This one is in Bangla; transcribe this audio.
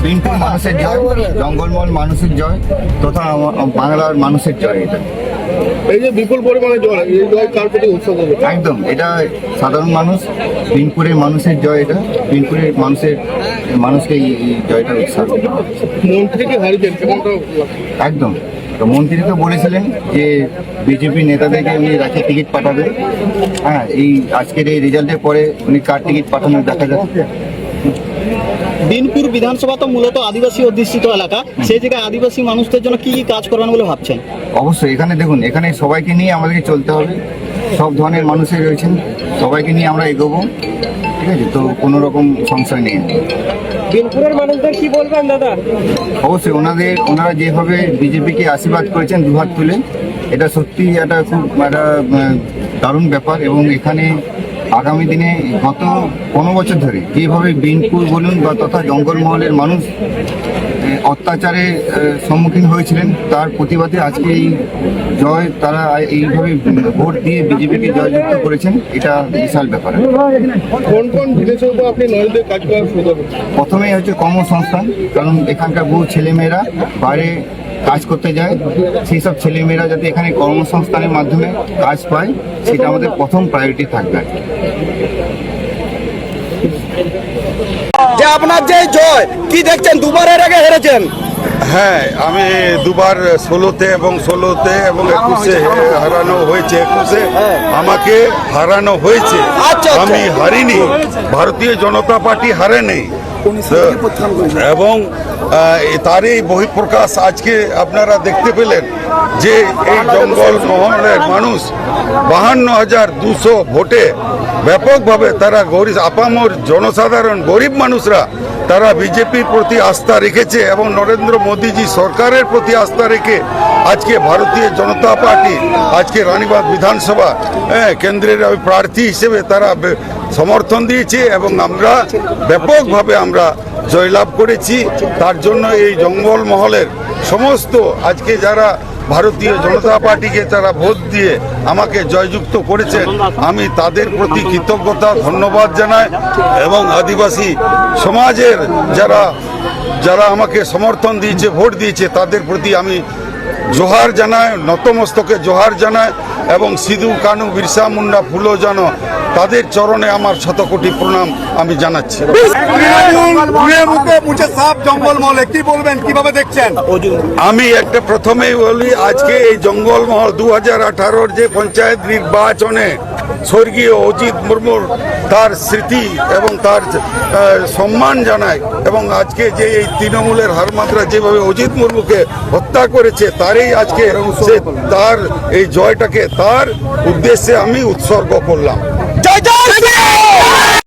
বিনপুর মানুষের জয়, জঙ্গলমহল মানুষের জয় তথা বাংলার মানুষের জয়। এটা এই যে বিপুল পরিমাণে জয়, এই জয় কার প্রতি উৎসর্গ হবে? একদম, এটা সাধারণ মানুষ, বিনপুরের মানুষের জয়। এটা বিনপুরের মানুষকে এই জয়টা উৎসর্গ। মন্ত্রী কি হারিয়েছেন কেমনটা? একদম, তো মন্ত্রী তো বলেছিলেন যে বিজেপি নেতাদেরকে উনি রাখে টিকিট পাঠাবে। হ্যাঁ, এই আজকের এই রেজাল্টের পরে উনি কার টিকিট পাঠানো দেখা যাচ্ছে। বিনপুর বিধানসভা তো মূলত আদিবাসী অধ্যুষিত এলাকা, সেই জায়গায় আদিবাসী মানুষদের জন্য কি কি কাজ করবেন বলে ভাবছেন? অবশ্যই এখানে দেখুন, এখানে সবাইকে নিয়ে আমাদেরকে চলতে হবে। সব ধরনের মানুষই রয়েছেন, সবাইকে নিয়ে আমরা এগোবো। ঠিক আছে, তো কোনো রকম সংশয় নেই। বিনপুরের মানুষদের কি বলবেন দাদা? অবশ্যই ওনারা যেভাবে বিজেপিকে আশীর্বাদ করেছেন দুহাত তুলে, এটা সত্যি একটা খুব একটা দারুণ ব্যাপার। এবং এখানে আগামী দিনে গত 15 বছর ধরে যেভাবে বিনপুর বলুন বা তথা জঙ্গলমহলের মানুষ অত্যাচারের সম্মুখীন হয়েছিলেন, তার প্রতিবাদে আজকে এই জয়, তারা এইভাবে ভোট দিয়ে বিজেপিকে জয়যুক্ত করেছেন। এটা বিশাল ব্যাপার। কোন কোন জিনিসের উপর আপনি নজরদের কাজ করার শুরু করবেন? প্রথমেই হচ্ছে কর্মসংস্থান, কারণ এখানকার বহু ছেলেমেয়েরা বাইরে কাজ করতে যায়। সেই সব ছেলেমেয়েরা যাতে এখানে কর্মসংস্থানের মাধ্যমে কাজ পায়, সেটা আমাদের প্রথম প্রায়োরিটি থাকবে। যে আপনার যে জয় কি দেখছেন, দুবারের আগে হেরেছেন? হ্যাঁ, আমি দুবার 16তে এবং 21-এ হারানো হয়েছে। 21-এ আমাকে হারানো হয়েছে। আচ্ছা। আমি হারিনি, ভারতীয় জনতা পার্টি হারেনি। এবং তারই বহিঃপ্রকাশ আজকে আপনারা দেখতে পেলেন যে এই জঙ্গলমহলের মানুষ 52,200 ভোটে ব্যাপকভাবে তারা আপামর জনসাধারণ গরিব মানুষরা তারা বিজেপির প্রতি আস্থা রেখেছে এবং নরেন্দ্র মোদীজি সরকারের প্রতি আস্থা রেখে আজকে ভারতীয় জনতা পার্টি আজকে রানীবাঁধ বিধানসভা কেন্দ্রের প্রার্থী হিসেবে তারা সমর্থন দিয়েছে এবং আমরা ব্যাপকভাবে আমরা জয়লাভ করেছি। তার জন্য এই জঙ্গলমহলের সমস্ত আজকে যারা ভারতীয় জনতা পার্টিকে তারা ভোট দিয়ে আমাকে জয়যুক্ত করেছেন, আমি তাদের প্রতি কৃতজ্ঞতা ধন্যবাদ জানাই। এবং আদিবাসী সমাজের যারা আমাকে সমর্থন দিয়েছে, ভোট দিয়েছে, তাদের প্রতি আমি জোহার জানাই, নতমস্তকে জোহার জানাই। এবং সিধু কানু বিরসা মুন্ডা ফুলো জানো তাদের চরণে আমার শতকোটি প্রণাম আমি জানাচ্ছি। জঙ্গলমহলে কি বলবেন, কিভাবে দেখছেন? আমি একটা প্রথমেই বলি, আজকে এই জঙ্গলমহল 2018-র যে পঞ্চায়েত নির্বাচনে স্বর্গীয় অজিত মুর্মুর তার স্মৃতি এবং তার সম্মান জানায়। এবং আজকে যে এই তৃণমূলের হারমাত্রা যেভাবে অজিত মুর্মুকে হত্যা করেছে, তারই আজকে তার এই জয়টাকে তার উদ্দেশ্যে আমি উৎসর্গ করলাম। জয় জয়